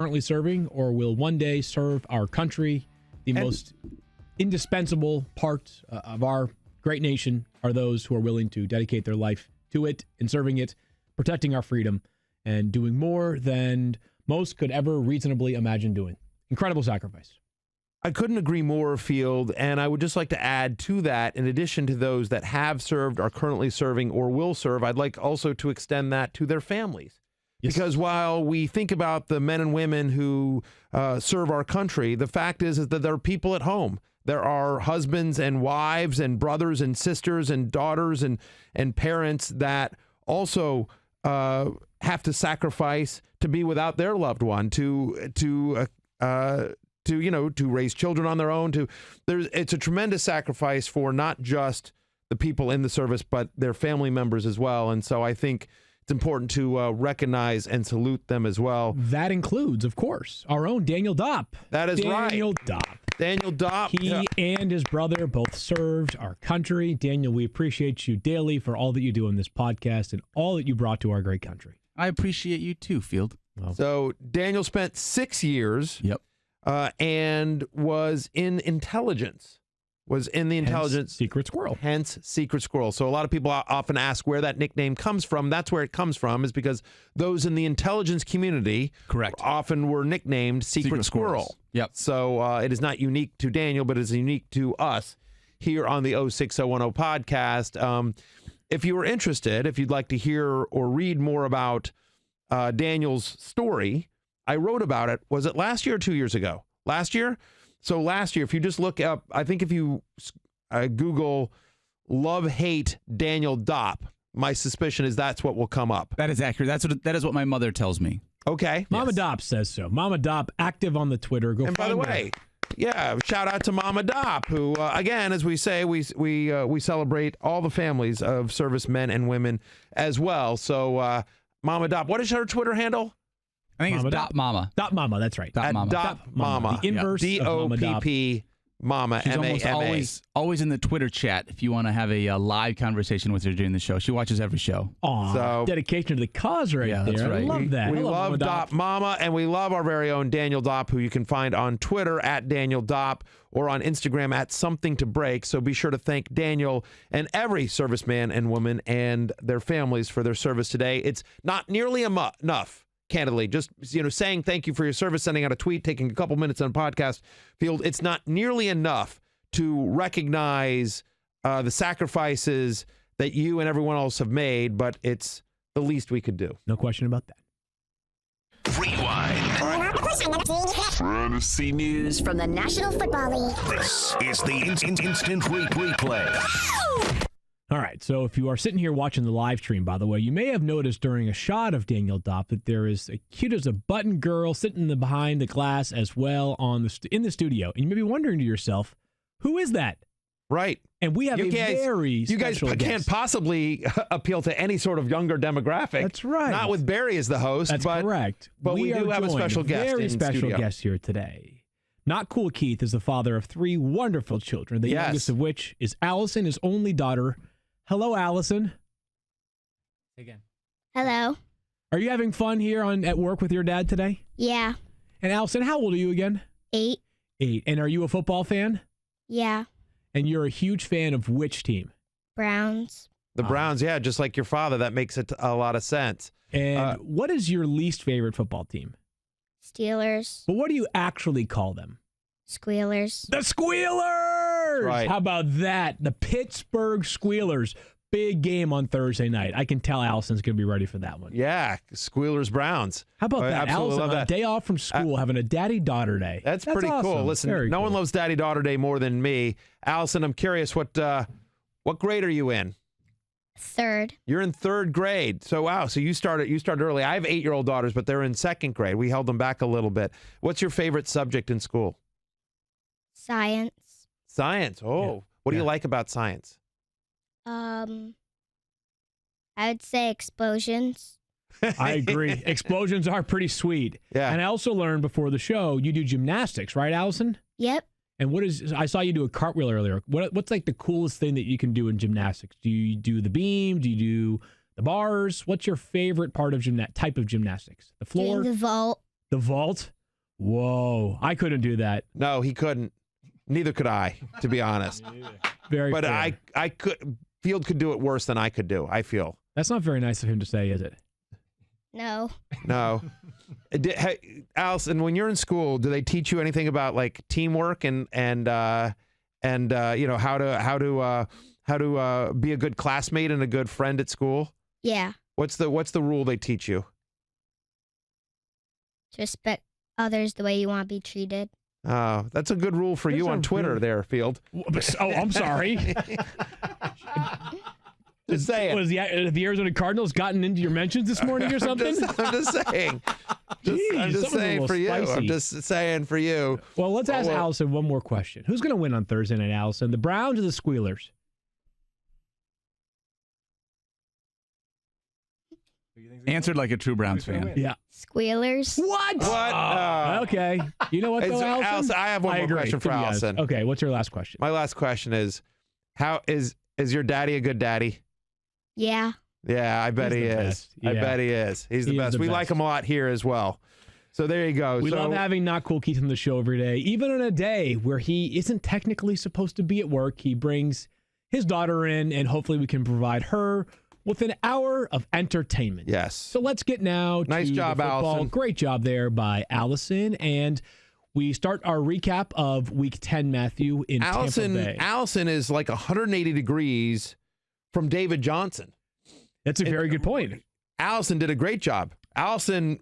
currently serving or will one day serve our country. The most indispensable part of our great nation are those who are willing to dedicate their life to it and serving it, protecting our freedom, and doing more than most could ever reasonably imagine doing. Incredible sacrifice. I couldn't agree more, Field, and I would just like to add to that, in addition to those that have served, are currently serving, or will serve, I'd like also to extend that to their families. Yes. Because while we think about the men and women who serve our country, the fact is that there are people at home. There are husbands and wives and brothers and sisters and daughters and parents that also have to sacrifice to be without their loved one, to raise children on their own. It's a tremendous sacrifice for not just the people in the service, but their family members as well. And so I think it's important to recognize and salute them as well. That includes, of course, our own Daniel Dopp. That is right. Daniel Dopp. Daniel Dopp. He and his brother both served our country. Daniel, we appreciate you daily for all that you do in this podcast and all that you brought to our great country. I appreciate you too, Field. Well, so Daniel spent 6 years. Yep. And was in intelligence. Was in the intelligence. Secret Squirrel. Hence Secret Squirrel. So a lot of people often ask where that nickname comes from. That's where it comes from, is because those in the intelligence community often were nicknamed Secret Squirrel. Yep. So it is not unique to Daniel, but it is unique to us here on the 06010 podcast. If you were interested, if you'd like to hear or read more about Daniel's story, I wrote about it. Was it last year or 2 years ago? Last year? So last year, if you just look up, I think if you Google love, hate Daniel Dopp, my suspicion is that's what will come up. That is accurate. That is what my mother tells me. Okay. Mama Dopp says so. Mama Dopp, active on the Twitter. Go. And by the way, shout out to Mama Dopp, who, again, as we say, we celebrate all the families of servicemen and women as well. So Mama Dopp, what is her Twitter handle? I think it's Dopp Mama. Dopp Mama, that's right. Dopp Mama. The inverse of Mama Dopp. DOPP Mama. She's always in the Twitter chat if you want to have a live conversation with her during the show. She watches every show. Aw, so, dedication to the cause right there. That's right. I love that. We love Dopp Mama, and we love our very own Daniel Dopp, who you can find on Twitter at Daniel Dopp or on Instagram at Something to Break. So be sure to thank Daniel and every serviceman and woman and their families for their service today. It's not nearly enough. Candidly, just saying thank you for your service, sending out a tweet, taking a couple minutes on a podcast Field. It's not nearly enough to recognize the sacrifices that you and everyone else have made, but it's the least we could do. No question about that. Rewind. Fantasy news from the National Football League. This is the instant replay. All right, so if you are sitting here watching the live stream, by the way, you may have noticed during a shot of Daniel Dopp that there is a cute as a button girl sitting behind the glass as well in the studio. And you may be wondering to yourself, who is that? Right. And we have you guys can't possibly appeal to any sort of younger demographic. That's right. Not with Barry as the host. That's correct. But we do have a special guest very in special studio. guest here today. Not Cool Keith is the father of 3 wonderful children, the youngest of which is Allison, his only daughter. Hello, Allison. Again. Hello. Are you having fun here at work with your dad today? Yeah. And Allison, how old are you again? 8. 8. And are you a football fan? Yeah. And you're a huge fan of which team? Browns. The Browns, yeah, just like your father. That makes a lot of sense. And what is your least favorite football team? Steelers. But what do you actually call them? Squealers. The Squealers! Right. How about that? The Pittsburgh Squealers. Big game on Thursday night. I can tell Allison's going to be ready for that one. Yeah, Squealers Browns. How about that? Allison love on that. a day off from school having a daddy-daughter day. That's pretty awesome. cool. Listen, no one loves Daddy-Daughter Day more than me. Allison, I'm curious, what grade are you in? 3rd. You're in 3rd grade. So, wow. So you started early. I have 8-year-old daughters, but they're in 2nd grade. We held them back a little bit. What's your favorite subject in school? Science. Science. Oh, Yeah. What do you like about science? I would say explosions. I agree. Explosions are pretty sweet. Yeah. And I also learned before the show, you do gymnastics, right, Allison? Yep. And I saw you do a cartwheel earlier. What's like the coolest thing that you can do in gymnastics? Do you do the beam? Do you do the bars? What's your favorite part of type of gymnastics? The floor? Doing the vault. The vault? Whoa. I couldn't do that. No, he couldn't. Neither could I, to be honest. Very But fair. I could. Field could do it worse than I could do, I feel. That's not very nice of him to say, is it? No. No. Hey, Allison, when you're in school, do they teach you anything about like teamwork and how to be a good classmate and a good friend at school? Yeah. What's the rule they teach you? To respect others the way you want to be treated. Oh, that's a good rule for you Those on are Twitter really- there, Field. Oh, I'm sorry. Just saying. Was the Arizona Cardinals gotten into your mentions this morning or something? I'm just saying. I'm Jeez, just that was a saying little for you. spicy. I'm just saying for you. Well, let's ask well- Allison one more question. Who's going to win on Thursday night, Allison? The Browns or the Squealers? Answered like a true Browns fan. Yeah. Squealers. What? What? Okay. You know what, though, Allison? I have one more agree, question for to be honest. Allison. Okay, what's your last question? My last question is, how is your daddy a good daddy? Yeah. Yeah, I bet He's he the is. best. I Yeah. bet he is. He's the He is best. the We like best. him a lot here as well. So there you go. We so, love having Not Cool Keith on the show every day. Even on a day where he isn't technically supposed to be at work, he brings his daughter in, and hopefully we can provide her with an hour of entertainment. Yes. So let's get now Nice to job, the football. Allison. Great job there by Allison. And we start our recap of Week 10, Matthew, in Tampa Bay. Allison is like 180 degrees from David Johnson. That's a very good point. Allison did a great job. Allison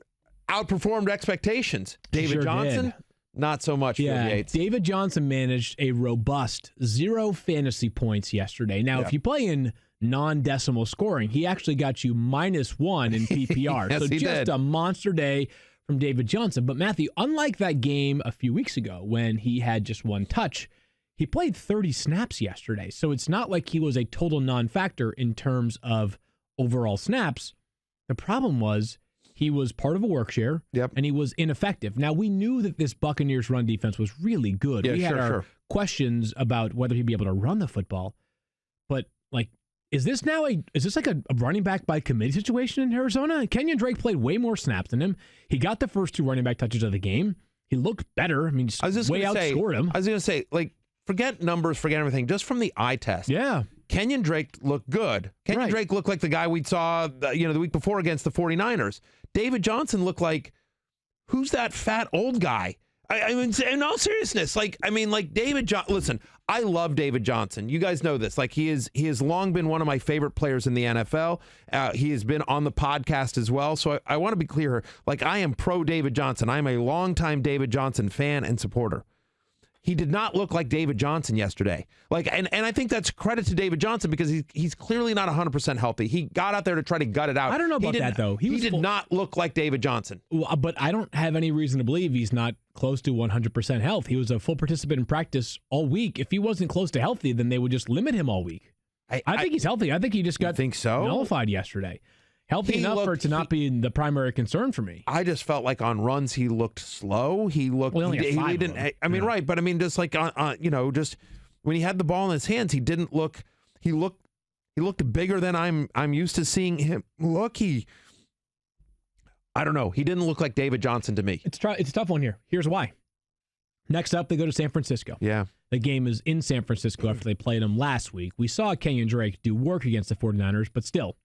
outperformed expectations. David Sure Johnson, did. not so much for Yeah, Yates. David Johnson managed a robust 0 fantasy points yesterday. Now, Yeah. if you play in non-decimal scoring, he actually got you -1 in PPR. Yes, so he just did. a monster day from David Johnson. But Matthew, unlike that game a few weeks ago when he had just one touch, he played 30 snaps yesterday. So it's not like he was a total non-factor in terms of overall snaps. The problem was he was part of a work share, Yep. and he was ineffective. Now, we knew that this Buccaneers run defense was really good. Yeah, We had sure, our sure. questions about whether he'd be able to run the football. But, like, is this like a running back by committee situation in Arizona? Kenyon Drake played way more snaps than him. He got the first 2 running back touches of the game. He looked better. I mean, I was just way gonna say, outscored him. I was going to say, like, forget numbers, forget everything. Just from the eye test. Yeah. Kenyon Drake looked good. Kenyon Right. Drake looked like the guy we saw, the week before against the 49ers. David Johnson looked like, who's that fat old guy? I mean, in all seriousness, like David Johnson. Listen, I love David Johnson. You guys know this. Like he has long been one of my favorite players in the NFL. He has been on the podcast as well. So I want to be clear here. Like I am pro David Johnson. I am a longtime David Johnson fan and supporter. He did not look like David Johnson yesterday. Like, and I think that's credit to David Johnson because he's clearly not 100% healthy. He got out there to try to gut it out. I don't know about He that, though. He did not look like David Johnson. Well, but I don't have any reason to believe he's not close to 100% health. He was a full participant in practice all week. If he wasn't close to healthy, then they would just limit him all week. I think he's healthy. I think he just got think so? nullified yesterday. Healthy He enough for it looked- to not be the primary concern for me. I just felt like on runs he looked slow. He looked. Well, he only had 5 of didn't. them. I mean, Yeah. right? But I mean, just like just when he had the ball in his hands, he didn't look. He looked bigger than I'm used to seeing him look. I don't know. He didn't look like David Johnson to me. It's a tough one here. Here's why. Next up, they go to San Francisco. Yeah. The game is in San Francisco after they played them last week. We saw Kenyon Drake do work against the 49ers, but still,